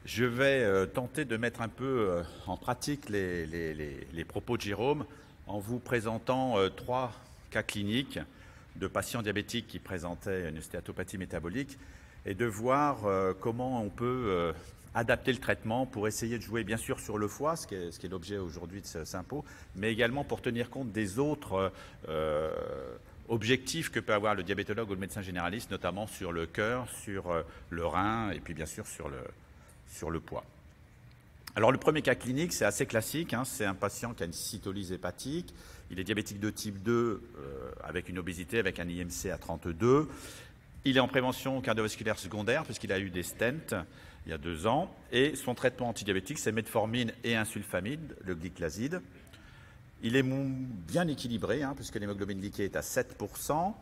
Je vais tenter de mettre un peu en pratique les propos de Jérôme en vous présentant 3 cas cliniques de patients diabétiques qui présentaient une stéatopathie métabolique et de voir comment on peut adapter le traitement pour essayer de jouer bien sûr sur le foie, ce qui est l'objet aujourd'hui de ce Sympo, mais également pour tenir compte des autres objectifs que peut avoir le diabétologue ou le médecin généraliste, notamment sur le cœur, sur le rein et puis bien sûr sur le poids. Alors le premier cas clinique, c'est assez classique, hein, c'est un patient qui a une cytolyse hépatique, il est diabétique de type 2 avec une obésité, avec un IMC à 32, il est en prévention cardiovasculaire secondaire puisqu'il a eu des stents il y a 2 ans, et son traitement antidiabétique c'est metformine et insulfamide, le glyclaside. Il est bien équilibré, hein, puisque l'hémoglobine glyquée est à 7%,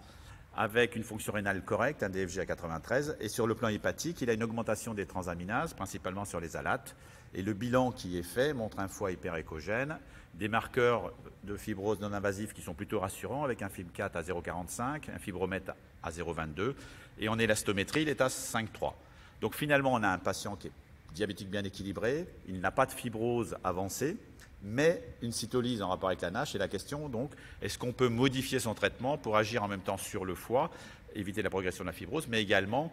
avec une fonction rénale correcte, un DFG à 93, et sur le plan hépatique, il a une augmentation des transaminases, principalement sur les alates, et le bilan qui est fait montre un foie hyperéchogène, des marqueurs de fibrose non invasive qui sont plutôt rassurants, avec un FIB4 à 0,45, un fibromètre à 0,22, et en élastométrie, il est à 5,3. Donc finalement, on a un patient qui est diabétique bien équilibré, il n'a pas de fibrose avancée, mais une cytolyse en rapport avec la NASH. Et la question, donc, est-ce qu'on peut modifier son traitement pour agir en même temps sur le foie, éviter la progression de la fibrose, mais également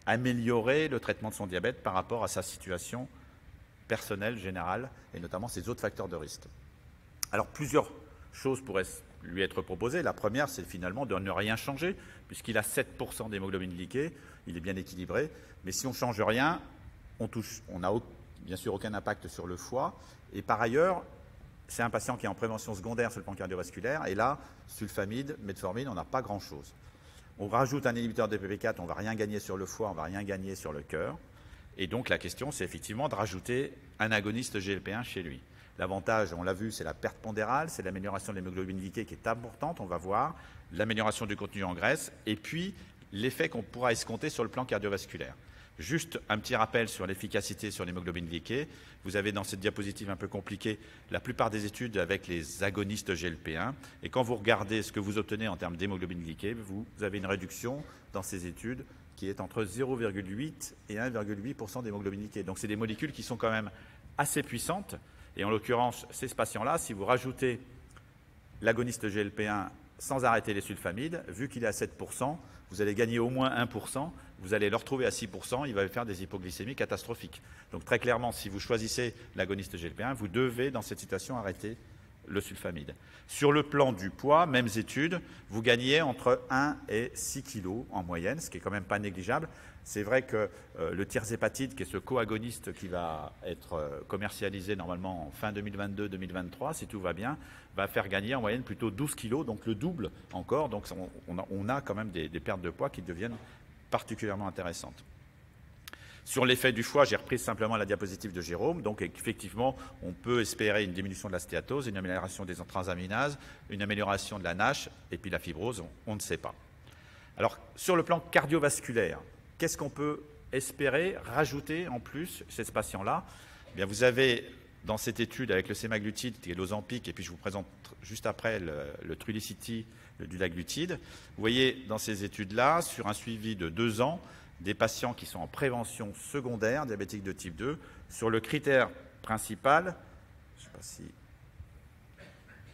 améliorer le traitement de son diabète par rapport à sa situation personnelle, générale, et notamment ses autres facteurs de risque. Alors, plusieurs choses pourraient lui être proposées. La première, c'est finalement de ne rien changer, puisqu'il a 7% d'hémoglobine glyquée, il est bien équilibré, mais si on ne change rien, on n'a bien sûr aucun impact sur le foie. Et par ailleurs, c'est un patient qui est en prévention secondaire sur le plan cardiovasculaire. Et là, sulfamide, metformine, on n'a pas grand-chose. On rajoute un inhibiteur de DPP4, on ne va rien gagner sur le foie, on ne va rien gagner sur le cœur. Et donc la question, c'est effectivement de rajouter un agoniste GLP-1 chez lui. L'avantage, on l'a vu, c'est la perte pondérale, c'est l'amélioration de l'hémoglobine glyquée qui est importante, on va voir, l'amélioration du contenu en graisse, et puis l'effet qu'on pourra escompter sur le plan cardiovasculaire. Juste un petit rappel sur l'efficacité sur l'hémoglobine glyquée. Vous avez dans cette diapositive un peu compliquée la plupart des études avec les agonistes GLP-1. Et quand vous regardez ce que vous obtenez en termes d'hémoglobine glyquée, vous avez une réduction dans ces études qui est entre 0,8 et 1,8% d'hémoglobine glyquée. Donc c'est des molécules qui sont quand même assez puissantes. Et en l'occurrence, ces patients-là, si vous rajoutez l'agoniste GLP-1 sans arrêter les sulfamides, vu qu'il est à 7%, vous allez gagner au moins 1%, vous allez le retrouver à 6%, il va faire des hypoglycémies catastrophiques. Donc très clairement, si vous choisissez l'agoniste GLP-1, vous devez, dans cette situation, arrêter le sulfamide. Sur le plan du poids, mêmes études, vous gagnez entre 1 et 6 kg en moyenne, ce qui est quand même pas négligeable. C'est vrai que le tirzépatide, qui est ce coagoniste qui va être commercialisé normalement en fin 2022-2023, si tout va bien, va faire gagner en moyenne plutôt 12 kg, donc le double encore. Donc on a quand même des pertes de poids qui deviennent particulièrement intéressantes. Sur l'effet du foie, j'ai repris simplement la diapositive de Jérôme. Donc effectivement, on peut espérer une diminution de la stéatose, une amélioration des transaminases, une amélioration de la NASH, et puis la fibrose, on ne sait pas. Alors sur le plan cardiovasculaire, qu'est-ce qu'on peut espérer rajouter en plus chez ce patient-là? Eh bien, vous avez dans cette étude avec le sémaglutide qui est l'Ozempic, et puis je vous présente juste après le Trulicity, le dulaglutide. Vous voyez dans ces études-là, sur un suivi de 2 ans, des patients qui sont en prévention secondaire, diabétique de type 2, sur le critère principal, je ne sais pas si,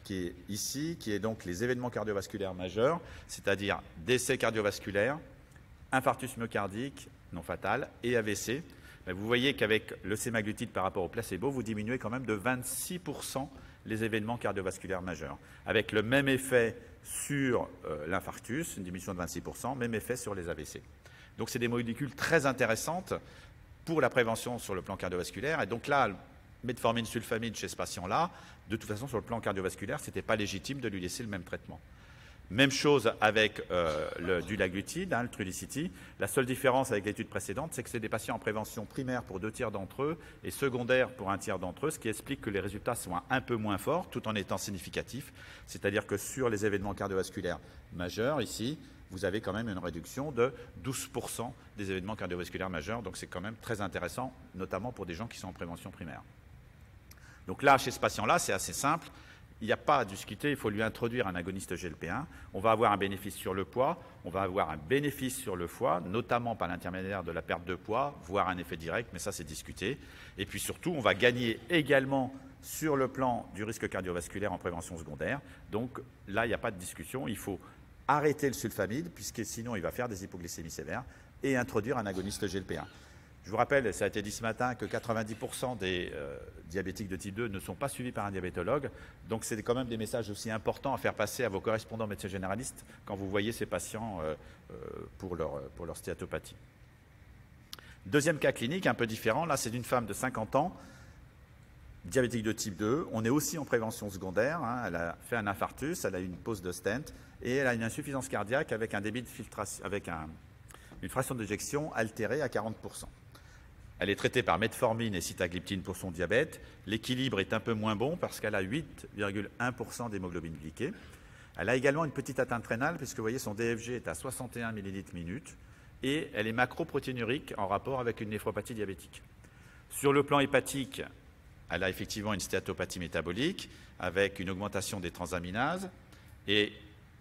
qui est ici, qui est donc les événements cardiovasculaires majeurs, c'est-à-dire décès cardiovasculaire, infarctus myocardique non fatal et AVC. Vous voyez qu'avec le sémaglutide par rapport au placebo, vous diminuez quand même de 26% les événements cardiovasculaires majeurs, avec le même effet sur l'infarctus, une diminution de 26%, même effet sur les AVC. Donc c'est des molécules très intéressantes pour la prévention sur le plan cardiovasculaire. Et donc là, metformine, sulfamide chez ce patient-là, de toute façon sur le plan cardiovasculaire, ce n'était pas légitime de lui laisser le même traitement. Même chose avec le dulaglutide, le Trulicity. La seule différence avec l'étude précédente, c'est que c'est des patients en prévention primaire pour 2 tiers d'entre eux et secondaire pour 1 tiers d'entre eux, ce qui explique que les résultats sont un peu moins forts tout en étant significatifs. C'est-à-dire que sur les événements cardiovasculaires majeurs, ici, vous avez quand même une réduction de 12% des événements cardiovasculaires majeurs. Donc c'est quand même très intéressant, notamment pour des gens qui sont en prévention primaire. Donc là, chez ce patient-là, c'est assez simple. il n'y a pas à discuter, il faut lui introduire un agoniste GLP-1. On va avoir un bénéfice sur le poids, on va avoir un bénéfice sur le foie, notamment par l'intermédiaire de la perte de poids, voire un effet direct, mais ça c'est discuté. Et puis surtout, on va gagner également sur le plan du risque cardiovasculaire en prévention secondaire. Donc là, il n'y a pas de discussion, il faut arrêter le sulfamide, puisque sinon il va faire des hypoglycémies sévères, et introduire un agoniste GLP-1. Je vous rappelle, ça a été dit ce matin, que 90% des diabétiques de type 2 ne sont pas suivis par un diabétologue. Donc, c'est quand même des messages aussi importants à faire passer à vos correspondants médecins généralistes quand vous voyez ces patients pour leur stéatopathie. Deuxième cas clinique, un peu différent. Là, c'est d'une femme de 50 ans, diabétique de type 2. On est aussi en prévention secondaire. Elle a fait un infarctus, elle a eu une pose de stent et elle a une insuffisance cardiaque avec un débit de filtration, avec une fraction d'éjection altérée à 40%. Elle est traitée par metformine et sitagliptine pour son diabète. L'équilibre est un peu moins bon parce qu'elle a 8,1% d'hémoglobine glyquée. Elle a également une petite atteinte rénale puisque vous voyez son DFG est à 61 ml/min et elle est macroprotéinurique en rapport avec une néphropathie diabétique. Sur le plan hépatique, elle a effectivement une stéatopathie métabolique avec une augmentation des transaminases et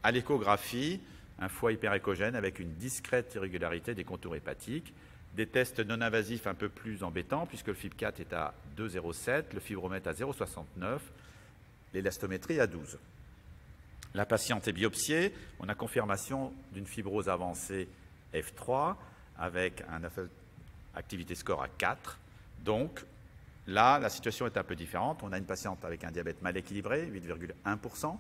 à l'échographie, un foie hyperéchogène avec une discrète irrégularité des contours hépatiques. Des tests non invasifs un peu plus embêtants puisque le FIB4 est à 2,07, le fibromètre à 0,69, l'élastométrie à 12. La patiente est biopsiée, on a confirmation d'une fibrose avancée F3 avec un activité score à 4. Donc là, la situation est un peu différente. On a une patiente avec un diabète mal équilibré, 8,1%,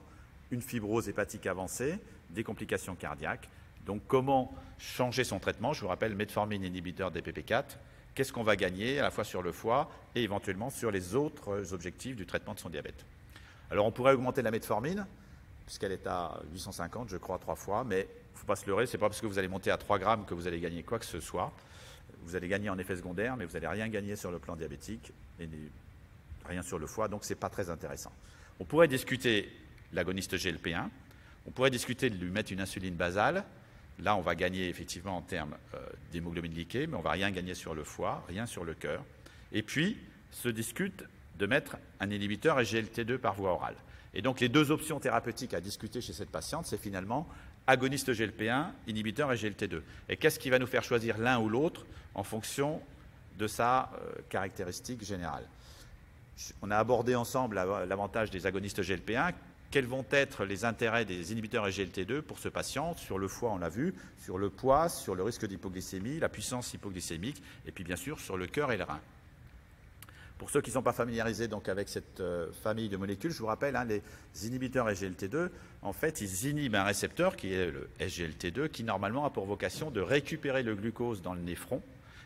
une fibrose hépatique avancée, des complications cardiaques. Donc, comment changer son traitement? Je vous rappelle, metformine inhibiteur des PP4. Qu'est-ce qu'on va gagner à la fois sur le foie et éventuellement sur les autres objectifs du traitement de son diabète? Alors, on pourrait augmenter la metformine, puisqu'elle est à 850, je crois, 3 fois, mais il ne faut pas se leurrer, ce n'est pas parce que vous allez monter à 3 grammes que vous allez gagner quoi que ce soit. Vous allez gagner en effet secondaire, mais vous n'allez rien gagner sur le plan diabétique et rien sur le foie, donc ce n'est pas très intéressant. On pourrait discuter l'agoniste GLP-1, on pourrait discuter de lui mettre une insuline basale. Là, on va gagner effectivement en termes d'hémoglobine glyquée, mais on ne va rien gagner sur le foie, rien sur le cœur. Et puis, se discute de mettre un inhibiteur SGLT2 par voie orale. Et donc, les deux options thérapeutiques à discuter chez cette patiente, c'est finalement agoniste GLP-1, inhibiteur SGLT2. Et qu'est-ce qui va nous faire choisir l'un ou l'autre en fonction de sa caractéristique générale? On a abordé ensemble l'avantage des agonistes GLP-1. Quels vont être les intérêts des inhibiteurs SGLT2 pour ce patient? Sur le foie, on l'a vu, sur le poids, sur le risque d'hypoglycémie, la puissance hypoglycémique, et puis bien sûr sur le cœur et le rein. Pour ceux qui ne sont pas familiarisés donc, avec cette famille de molécules, je vous rappelle, les inhibiteurs SGLT2, en fait, ils inhibent un récepteur qui est le SGLT2, qui normalement a pour vocation de récupérer le glucose dans le néphron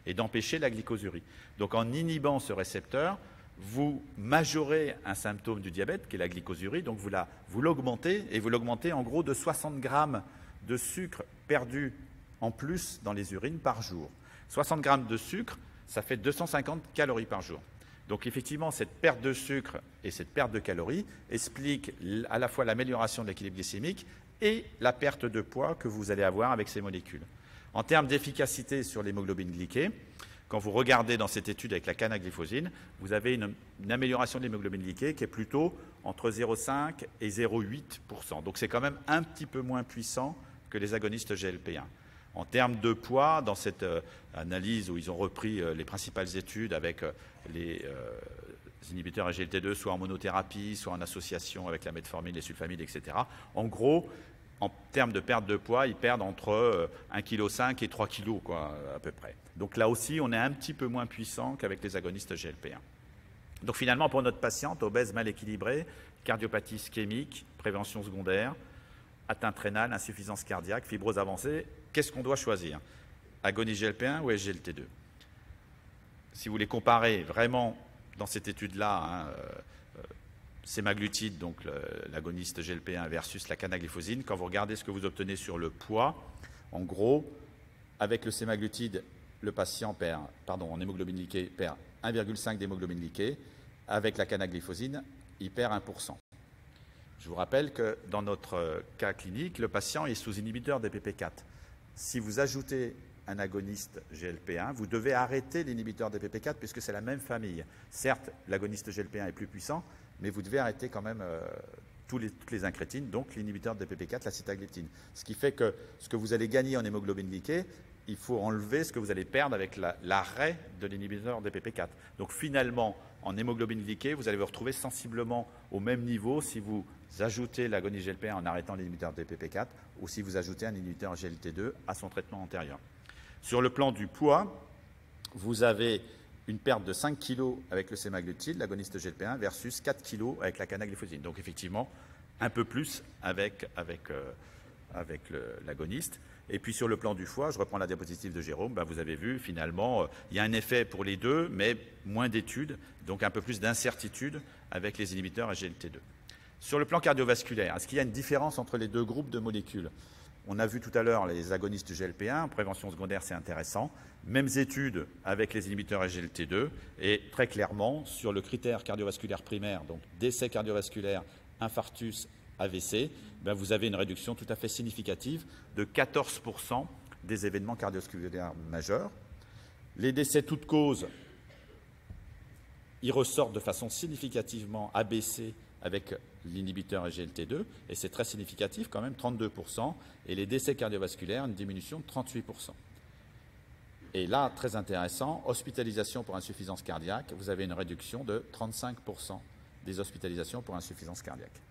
et d'empêcher la glycosurie. Donc en inhibant ce récepteur, vous majorez un symptôme du diabète, qui est la glycosurie, donc vous l'augmentez, et vous l'augmentez en gros de 60 grammes de sucre perdu en plus dans les urines par jour. 60 grammes de sucre, ça fait 250 calories par jour. Donc effectivement, cette perte de sucre et cette perte de calories expliquent à la fois l'amélioration de l'équilibre glycémique et la perte de poids que vous allez avoir avec ces molécules. En termes d'efficacité sur l'hémoglobine glyquée, quand vous regardez dans cette étude avec la canagliflozine, vous avez une amélioration de l'hémoglobine glyquée qui est plutôt entre 0,5 et 0,8%. Donc c'est quand même un petit peu moins puissant que les agonistes GLP-1. En termes de poids, dans cette analyse où ils ont repris les principales études avec les inhibiteurs SGLT2, soit en monothérapie, soit en association avec la metformine, les sulfamides, etc. En gros, en termes de perte de poids, ils perdent entre 1,5 kg et 3 kg, quoi, à peu près. Donc là aussi, on est un petit peu moins puissant qu'avec les agonistes GLP-1. Donc finalement, pour notre patiente, obèse mal équilibrée, cardiopathie ischémique, prévention secondaire, atteinte rénale, insuffisance cardiaque, fibrose avancée, qu'est-ce qu'on doit choisir? Agoniste GLP-1 ou SGLT2? Si vous les comparez vraiment dans cette étude-là, sémaglutide, donc l'agoniste GLP-1 versus la canagliflozine, quand vous regardez ce que vous obtenez sur le poids, en gros, avec le sémaglutide, le patient en hémoglobine glyquée, perd 1,5 d'hémoglobine glyquée. Avec la canagliflozine, il perd 1%. Je vous rappelle que dans notre cas clinique, le patient est sous inhibiteur des PP4. Si vous ajoutez un agoniste GLP1, vous devez arrêter l'inhibiteur DPP4 puisque c'est la même famille. Certes, l'agoniste GLP1 est plus puissant, mais vous devez arrêter quand même toutes les incrétines, donc l'inhibiteur de DPP4, la sitagliptine. Ce qui fait que ce que vous allez gagner en hémoglobine glyquée, il faut enlever ce que vous allez perdre avec l'arrêt de l'inhibiteur DPP4. Donc finalement, en hémoglobine glyquée, vous allez vous retrouver sensiblement au même niveau si vous ajoutez l'agoniste GLP1 en arrêtant l'inhibiteur DPP4 ou si vous ajoutez un inhibiteur GLT2 à son traitement antérieur. Sur le plan du poids, vous avez une perte de 5 kg avec le semaglutide, l'agoniste GLP1, versus 4 kg avec la canagliflozine. Donc effectivement, un peu plus avec l'agoniste. Et puis sur le plan du foie, je reprends la diapositive de Jérôme, vous avez vu finalement, il y a un effet pour les deux, mais moins d'études, donc un peu plus d'incertitude avec les inhibiteurs SGLT2. Sur le plan cardiovasculaire, est-ce qu'il y a une différence entre les deux groupes de molécules? On a vu tout à l'heure les agonistes du GLP1, prévention secondaire, c'est intéressant. Mêmes études avec les inhibiteurs SGLT2 et très clairement sur le critère cardiovasculaire primaire, donc décès cardiovasculaire, infarctus, AVC, vous avez une réduction tout à fait significative de 14% des événements cardiovasculaires majeurs. Les décès toutes causes, ils ressortent de façon significativement abaissée avec l'inhibiteur SGLT2, et c'est très significatif quand même, 32%, et les décès cardiovasculaires, une diminution de 38%. Et là, très intéressant, hospitalisation pour insuffisance cardiaque, vous avez une réduction de 35% des hospitalisations pour insuffisance cardiaque.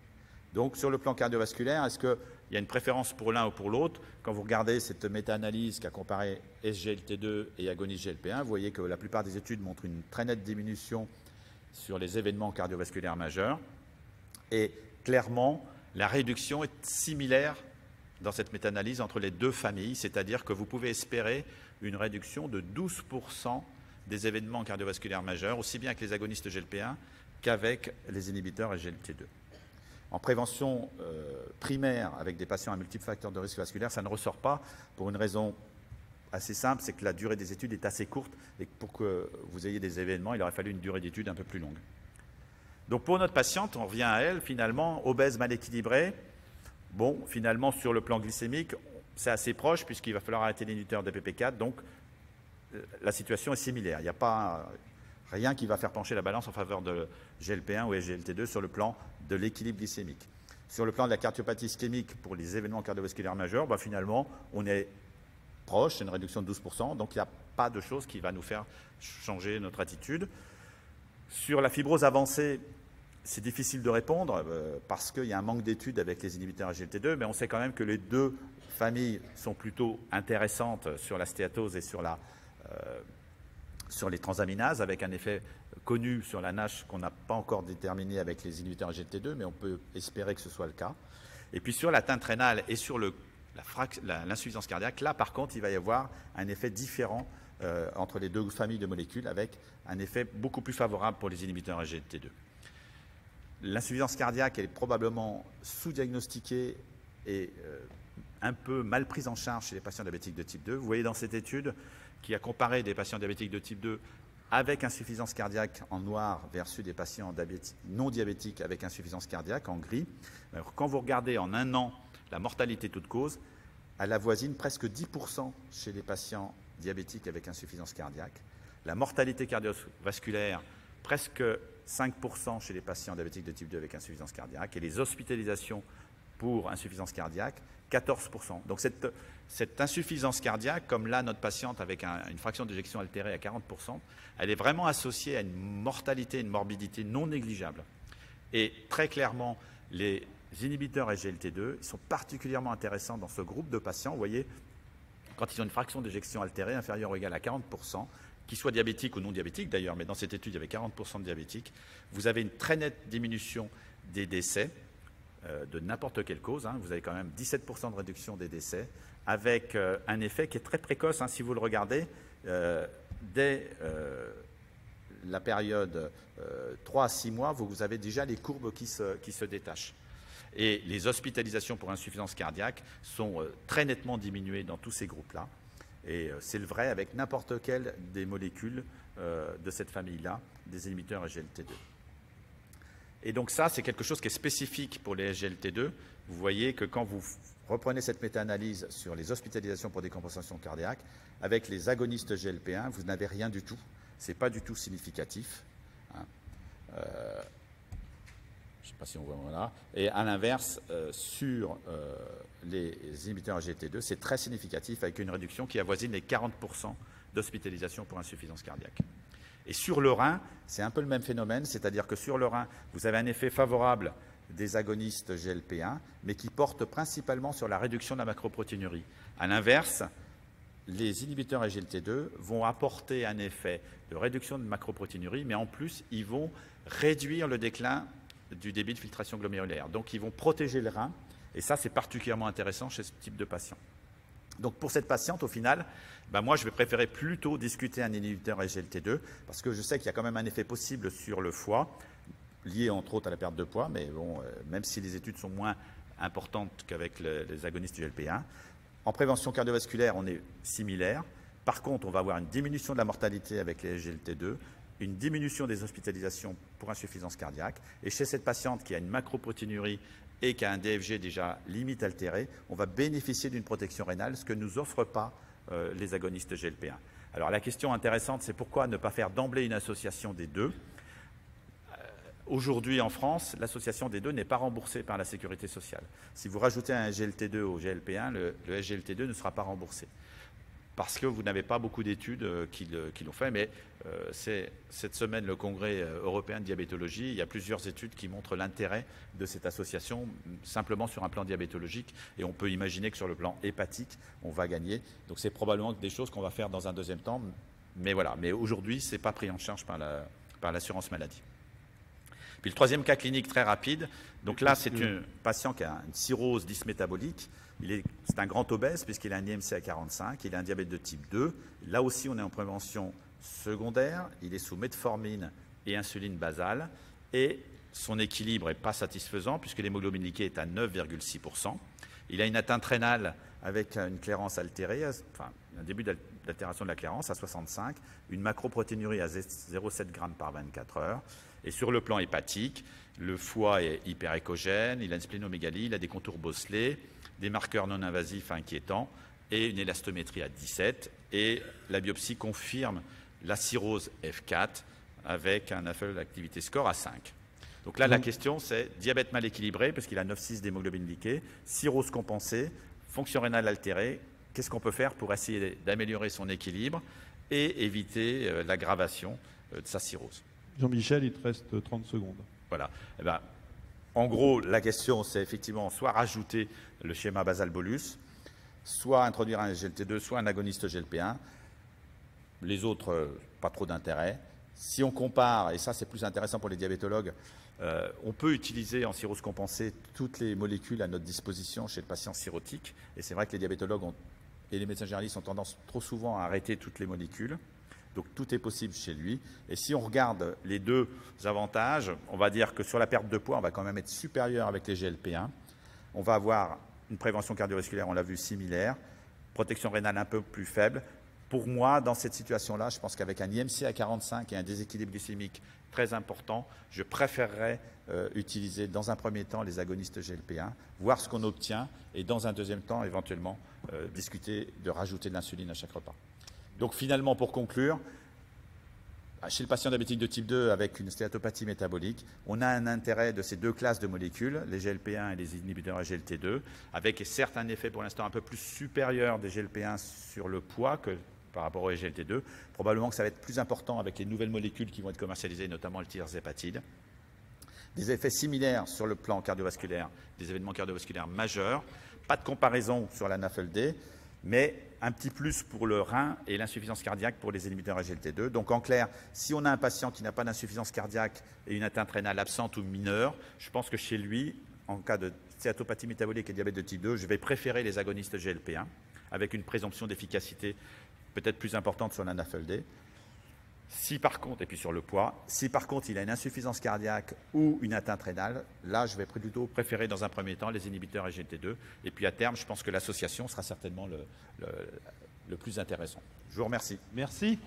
Donc, sur le plan cardiovasculaire, est-ce qu'il y a une préférence pour l'un ou pour l'autre? Quand vous regardez cette méta-analyse qui a comparé SGLT2 et agoniste GLP1, vous voyez que la plupart des études montrent une très nette diminution sur les événements cardiovasculaires majeurs. Et clairement, la réduction est similaire dans cette méta-analyse entre les deux familles, c'est-à-dire que vous pouvez espérer une réduction de 12% des événements cardiovasculaires majeurs, aussi bien avec les agonistes GLP1 qu'avec les inhibiteurs SGLT2. En prévention primaire avec des patients à multiples facteurs de risque vasculaire, ça ne ressort pas pour une raison assez simple, c'est que la durée des études est assez courte et pour que vous ayez des événements, il aurait fallu une durée d'études un peu plus longue. Donc pour notre patiente, on revient à elle, finalement, obèse mal équilibrée. Bon, finalement, sur le plan glycémique, c'est assez proche puisqu'il va falloir arrêter l'inhibiteur de DPP4, donc la situation est similaire. Il n'y a pas rien qui va faire pencher la balance en faveur de GLP1 ou SGLT2 sur le plan de l'équilibre glycémique. Sur le plan de la cardiopathie ischémique pour les événements cardiovasculaires majeurs, finalement, on est proche, c'est une réduction de 12%, donc il n'y a pas de chose qui va nous faire changer notre attitude. Sur la fibrose avancée, c'est difficile de répondre parce qu'il y a un manque d'études avec les inhibiteurs SGLT2, mais on sait quand même que les deux familles sont plutôt intéressantes sur la stéatose et sur les transaminases, avec un effet connu sur la NASH qu'on n'a pas encore déterminé avec les inhibiteurs SGLT2, mais on peut espérer que ce soit le cas. Et puis sur l'atteinte rénale et sur l'insuffisance cardiaque, là par contre, il va y avoir un effet différent entre les deux familles de molécules, avec un effet beaucoup plus favorable pour les inhibiteurs SGLT2. L'insuffisance cardiaque elle est probablement sous-diagnostiquée et un peu mal prise en charge chez les patients diabétiques de type 2. Vous voyez dans cette étude qui a comparé des patients diabétiques de type 2 avec insuffisance cardiaque en noir versus des patients non diabétiques avec insuffisance cardiaque en gris. Alors, quand vous regardez en un an la mortalité toute cause, elle avoisine presque 10% chez les patients diabétiques avec insuffisance cardiaque. La mortalité cardiovasculaire, presque 5% chez les patients diabétiques de type 2 avec insuffisance cardiaque. Et les hospitalisations pour insuffisance cardiaque, 14%. Donc cette insuffisance cardiaque, comme là notre patiente avec une fraction d'éjection altérée à 40%, elle est vraiment associée à une mortalité, une morbidité non négligeable. Et très clairement, les inhibiteurs SGLT2 sont particulièrement intéressants dans ce groupe de patients. Vous voyez, quand ils ont une fraction d'éjection altérée inférieure ou égale à 40%, qu'ils soient diabétiques ou non diabétiques d'ailleurs, mais dans cette étude, il y avait 40% de diabétiques, vous avez une très nette diminution des décès de n'importe quelle cause. Vous avez quand même 17% de réduction des décès, avec un effet qui est très précoce, si vous le regardez, dès la période 3 à 6 mois, vous avez déjà les courbes qui se détachent. Et les hospitalisations pour insuffisance cardiaque sont très nettement diminuées dans tous ces groupes-là. Et c'est le vrai avec n'importe quelle des molécules de cette famille-là, des inhibiteurs SGLT2. Et donc ça, c'est quelque chose qui est spécifique pour les SGLT2. Vous voyez que quand vous reprenez cette méta-analyse sur les hospitalisations pour décompensation cardiaque. Avec les agonistes GLP-1, vous n'avez rien du tout. Ce n'est pas du tout significatif. Hein. Je ne sais pas si on voit, voilà. Et à l'inverse, sur les inhibiteurs GLT2, c'est très significatif avec une réduction qui avoisine les 40% d'hospitalisation pour insuffisance cardiaque. Et sur le rein, c'est un peu le même phénomène, c'est-à-dire que sur le rein, vous avez un effet favorable des agonistes GLP-1, mais qui porte principalement sur la réduction de la macroproteinurie. À l'inverse, les inhibiteurs SGLT2 vont apporter un effet de réduction de macroproteinurie, mais en plus, ils vont réduire le déclin du débit de filtration glomérulaire. Donc, ils vont protéger le rein, et ça, c'est particulièrement intéressant chez ce type de patient. Donc, pour cette patiente, au final, moi, je vais préférer plutôt discuter un inhibiteur SGLT2, parce que je sais qu'il y a quand même un effet possible sur le foie, lié entre autres à la perte de poids, mais bon, même si les études sont moins importantes qu'avec les agonistes du GLP-1. En prévention cardiovasculaire, on est similaire. Par contre, on va avoir une diminution de la mortalité avec les SGLT2, une diminution des hospitalisations pour insuffisance cardiaque. Et chez cette patiente qui a une macroproteinurie et qui a un DFG déjà limite altéré, on va bénéficier d'une protection rénale, ce que ne nous offrent pas les agonistes GLP-1. Alors la question intéressante, c'est pourquoi ne pas faire d'emblée une association des deux? Aujourd'hui, en France, l'association des deux n'est pas remboursée par la sécurité sociale. Si vous rajoutez un SGLT2 au GLP1, le SGLT2 ne sera pas remboursé. Parce que vous n'avez pas beaucoup d'études qui l'ont fait, mais c'est cette semaine le Congrès européen de diabétologie. Il y a plusieurs études qui montrent l'intérêt de cette association, simplement sur un plan diabétologique. Et on peut imaginer que sur le plan hépatique, on va gagner. Donc c'est probablement des choses qu'on va faire dans un deuxième temps. Mais voilà, mais aujourd'hui, ce n'est pas pris en charge par l'assurance maladie. Puis le troisième cas clinique très rapide, donc là c'est un patient qui a une cirrhose dysmétabolique, c'est un grand obèse puisqu'il a un IMC à 45, il a un diabète de type 2, là aussi on est en prévention secondaire, il est sous metformine et insuline basale et son équilibre n'est pas satisfaisant puisque l'hémoglobine glycée est à 9,6%, il a une atteinte rénale avec une clairance altérée, enfin un début d'altération de la clairance à 65, une macroproteinurie à 0,7 g par 24 heures. Et sur le plan hépatique, le foie est hyperéchogène, il a une splénomégalie, il a des contours bosselés, des marqueurs non invasifs inquiétants et une élastométrie à 17. Et la biopsie confirme la cirrhose F4 avec un AFL activité score à 5. Donc là, la question, c'est diabète mal équilibré, parce qu'il a 9,6 d'hémoglobine glycée, cirrhose compensée, fonction rénale altérée. Qu'est-ce qu'on peut faire pour essayer d'améliorer son équilibre et éviter l'aggravation de sa cirrhose? Jean-Michel, il te reste 30 secondes. Voilà. Eh ben, en gros, la question, c'est effectivement soit rajouter le schéma basal-bolus, soit introduire un SGLT2, soit un agoniste GLP1. Les autres, pas trop d'intérêt. Si on compare, et ça c'est plus intéressant pour les diabétologues, on peut utiliser en cirrhose compensée toutes les molécules à notre disposition chez le patient cirrhotique. Et c'est vrai que les diabétologues et les médecins généralistes ont tendance trop souvent à arrêter toutes les molécules. Donc tout est possible chez lui. Et si on regarde les deux avantages, on va dire que sur la perte de poids, on va quand même être supérieur avec les GLP1. On va avoir une prévention cardiovasculaire, on l'a vu, similaire. Protection rénale un peu plus faible. Pour moi, dans cette situation-là, je pense qu'avec un IMC à 45 et un déséquilibre glycémique très important, je préférerais utiliser dans un premier temps les agonistes GLP1, voir ce qu'on obtient et dans un deuxième temps, éventuellement, discuter de rajouter de l'insuline à chaque repas. Donc finalement, pour conclure, chez le patient diabétique de type 2 avec une stéatopathie métabolique, on a un intérêt de ces deux classes de molécules, les GLP1 et les inhibiteurs SGLT2, avec certes un effet pour l'instant un peu plus supérieur des GLP1 sur le poids que par rapport au SGLT2. Probablement que ça va être plus important avec les nouvelles molécules qui vont être commercialisées, notamment le tirzépatide. Des effets similaires sur le plan cardiovasculaire, des événements cardiovasculaires majeurs. Pas de comparaison sur la NAFLD, mais un petit plus pour le rein et l'insuffisance cardiaque pour les inhibiteurs SGLT2. Donc en clair, si on a un patient qui n'a pas d'insuffisance cardiaque et une atteinte rénale absente ou mineure, je pense que chez lui, en cas de stéatopathie métabolique et diabète de type 2, je vais préférer les agonistes GLP1 avec une présomption d'efficacité peut-être plus importante sur la NAFLD. Si par contre, et puis sur le poids, si par contre il a une insuffisance cardiaque ou une atteinte rénale, là je vais plutôt préférer dans un premier temps les inhibiteurs SGLT2. Et puis à terme, je pense que l'association sera certainement le plus intéressant. Je vous remercie. Merci.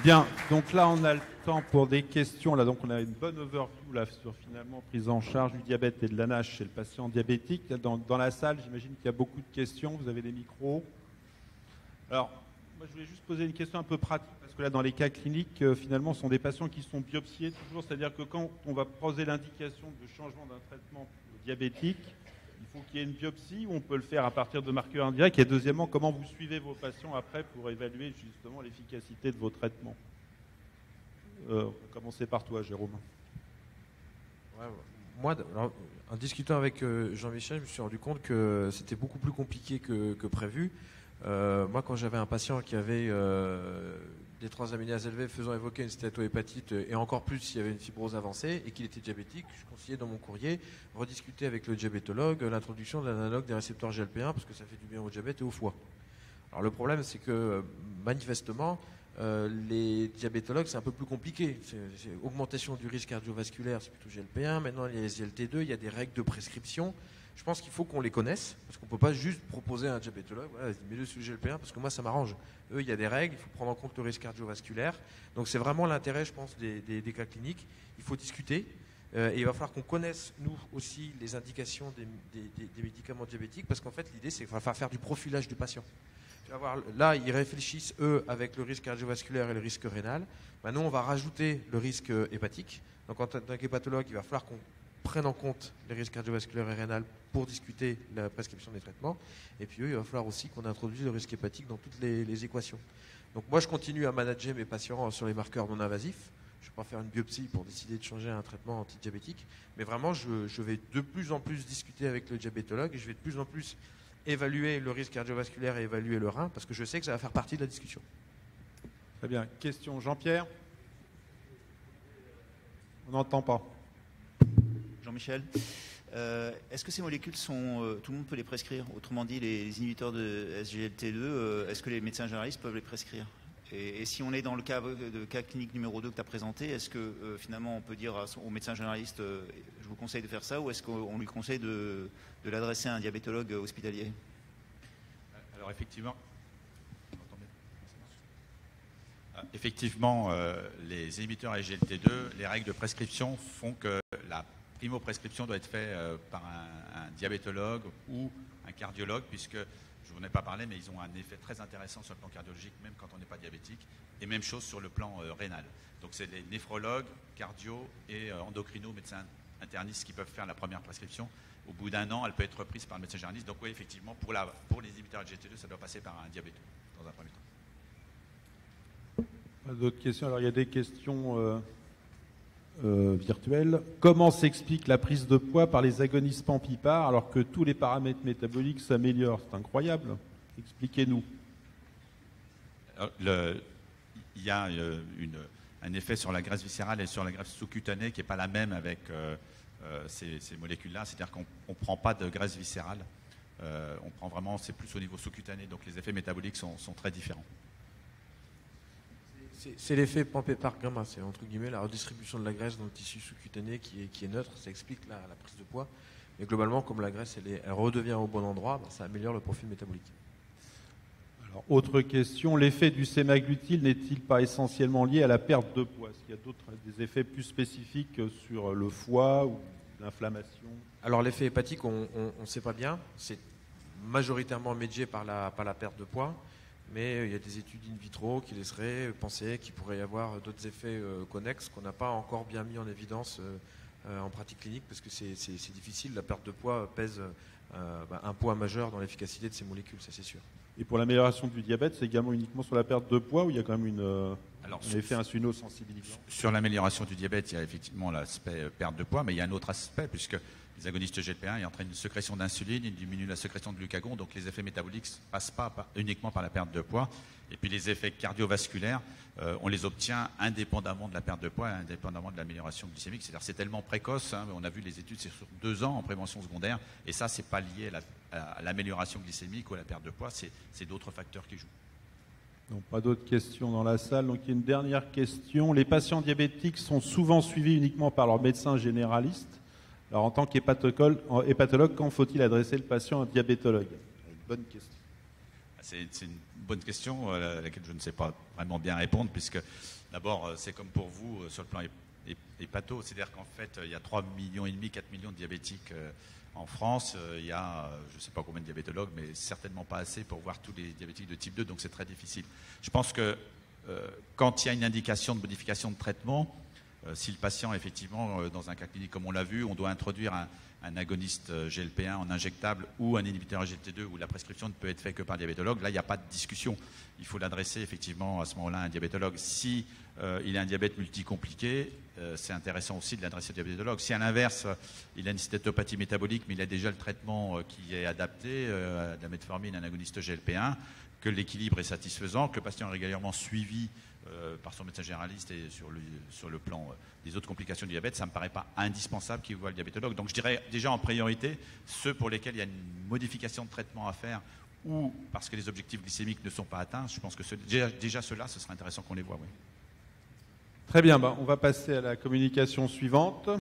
Bien, donc là on a le temps pour des questions. Là, donc on a une bonne overview là, sur finalement prise en charge du diabète et de la NASH chez le patient diabétique. Dans la salle, j'imagine qu'il y a beaucoup de questions. Vous avez des micros. Alors, moi je voulais juste poser une question un peu pratique, parce que là dans les cas cliniques, finalement, ce sont des patients qui sont biopsiés toujours. C'est-à-dire que quand on va poser l'indication de changement d'un traitement diabétique, il faut qu'il y ait une biopsie, ou on peut le faire à partir de marqueurs indirects. Et deuxièmement, comment vous suivez vos patients après pour évaluer justement l'efficacité de vos traitements? On va commencer par toi, Jérôme. Ouais, moi, alors, en discutant avec Jean-Michel, je me suis rendu compte que c'était beaucoup plus compliqué que prévu. Moi, quand j'avais un patient qui avait des transaminases élevées faisant évoquer une stéatohépatite, et encore plus s'il y avait une fibrose avancée et qu'il était diabétique, je conseillais dans mon courrier rediscuter avec le diabétologue l'introduction de l'analogue des récepteurs GLP1 parce que ça fait du bien au diabète et au foie. Alors le problème, c'est que manifestement, les diabétologues, c'est un peu plus compliqué. C'est augmentation du risque cardiovasculaire, c'est plutôt GLP1. Maintenant, il y a les SGLT2, il y a des règles de prescription. Je pense qu'il faut qu'on les connaisse, parce qu'on ne peut pas juste proposer à un diabétologue, voilà, mets-le sur le GLP1, parce que moi, ça m'arrange. Eux, il y a des règles, il faut prendre en compte le risque cardiovasculaire. Donc c'est vraiment l'intérêt, je pense, des cas cliniques. Il faut discuter. Et il va falloir qu'on connaisse, nous aussi, les indications des médicaments diabétiques, parce qu'en fait, l'idée, c'est qu'il va faire du profilage du patient. Tu vas voir, là, ils réfléchissent, eux, avec le risque cardiovasculaire et le risque rénal. Maintenant, on va rajouter le risque hépatique. Donc, en tant qu'hépatologue, il va falloir qu'on prenne en compte les risques cardiovasculaires et rénal pour discuter la prescription des traitements. Et puis, eux, il va falloir aussi qu'on introduise le risque hépatique dans toutes les équations. Donc, moi, je continue à manager mes patients sur les marqueurs non invasifs. Je ne vais pas faire une biopsie pour décider de changer un traitement antidiabétique. Mais vraiment, je vais de plus en plus discuter avec le diabétologue et je vais de plus en plus évaluer le risque cardiovasculaire et évaluer le rein, parce que je sais que ça va faire partie de la discussion. Très bien. Question, Jean-Pierre? On n'entend pas. Jean-Michel, est-ce que ces molécules sont, tout le monde peut les prescrire? Autrement dit, les inhibiteurs de SGLT2, est-ce que les médecins généralistes peuvent les prescrire? Et si on est dans le cas clinique numéro 2 que tu as présenté, est-ce que finalement on peut dire au médecin généraliste je vous conseille de faire ça, ou est-ce qu'on lui conseille de l'adresser à un diabétologue hospitalier? Alors effectivement, les inhibiteurs SGLT2, les règles de prescription font que la primo-prescription doit être faite par un diabétologue ou un cardiologue, puisque je vous en ai pas parlé, mais ils ont un effet très intéressant sur le plan cardiologique, même quand on n'est pas diabétique, et même chose sur le plan rénal. Donc c'est les néphrologues, cardio et endocrino, médecins internistes qui peuvent faire la première prescription. Au bout d'un an, elle peut être reprise par le médecin généraliste. Donc oui, effectivement, pour les inhibiteurs SGLT2, ça doit passer par un diabétologue dans un premier temps. D'autres questions? Alors il y a des questions virtuelles. Comment s'explique la prise de poids par les agonistes PAMPIPAR alors que tous les paramètres métaboliques s'améliorent? C'est incroyable. Expliquez-nous. Il y a un effet sur la graisse viscérale et sur la graisse sous-cutanée qui n'est pas la même avec ces molécules-là. C'est-à-dire qu'on ne prend pas de graisse viscérale. On prend vraiment, c'est plus au niveau sous-cutané. Donc les effets métaboliques sont très différents. C'est l'effet PAMPIPAR-gamma, c'est entre guillemets la redistribution de la graisse dans le tissu sous-cutané qui est neutre, ça explique la prise de poids. Mais globalement, comme la graisse elle redevient au bon endroit, ça améliore le profil métabolique. Alors, autre question, l'effet du sémaglutide n'est-il pas essentiellement lié à la perte de poids? Est-ce qu'il y a des effets plus spécifiques sur le foie ou l'inflammation? Alors l'effet hépatique, on ne sait pas bien, c'est majoritairement médié par la perte de poids. Mais il y a des études in vitro qui laisseraient penser qu'il pourrait y avoir d'autres effets connexes qu'on n'a pas encore bien mis en évidence en pratique clinique, parce que c'est difficile. La perte de poids pèse un poids majeur dans l'efficacité de ces molécules, ça c'est sûr. Et pour l'amélioration du diabète, c'est également uniquement sur la perte de poids, ou il y a quand même un effet insulino-sensibilisant? Sur l'amélioration du diabète, il y a effectivement l'aspect perte de poids, mais il y a un autre aspect, puisque les agonistes GLP1 ils entraînent une sécrétion d'insuline, ils diminuent la sécrétion de glucagon, donc les effets métaboliques ne passent pas uniquement par la perte de poids. Et puis les effets cardiovasculaires, on les obtient indépendamment de la perte de poids, indépendamment de l'amélioration glycémique. C'est-à-dire c'est tellement précoce, on a vu les études, c'est sur 2 ans en prévention secondaire, et ça, c'est pas lié à l'amélioration glycémique ou à la perte de poids, c'est d'autres facteurs qui jouent. Donc, pas d'autres questions dans la salle. Donc il y a une dernière question. Les patients diabétiques sont souvent suivis uniquement par leur médecin généraliste. Alors en tant qu'hépatologue, quand faut-il adresser le patient à un diabétologue? Une bonne question. C'est une bonne question à laquelle je ne sais pas vraiment bien répondre, puisque d'abord, c'est comme pour vous sur le plan hépato, c'est-à-dire qu'en fait, il y a 3,5 millions, 4 millions de diabétiques en France. Il y a, je ne sais pas combien de diabétologues, mais certainement pas assez pour voir tous les diabétiques de type 2, donc c'est très difficile. Je pense que quand il y a une indication de modification de traitement, si le patient, effectivement, dans un cas clinique comme on l'a vu, on doit introduire un agoniste GLP-1 en injectable ou un inhibiteur GLT2 où la prescription ne peut être faite que par un diabétologue, là, il n'y a pas de discussion. Il faut l'adresser, effectivement, à ce moment-là à un diabétologue. Si il a un diabète multicompliqué, c'est intéressant aussi de l'adresser au diabétologue. Si à l'inverse, il a une stéatopathie métabolique, mais il a déjà le traitement qui est adapté, de la metformine, un agoniste GLP-1, que l'équilibre est satisfaisant, que le patient est régulièrement suivi par son médecin généraliste et sur le plan des autres complications du diabète, ça ne me paraît pas indispensable qu'il voit le diabétologue. Donc je dirais déjà en priorité, ceux pour lesquels il y a une modification de traitement à faire ou parce que les objectifs glycémiques ne sont pas atteints, je pense que déjà ceux-là, ce serait intéressant qu'on les voit. Oui. Très bien, on va passer à la communication suivante.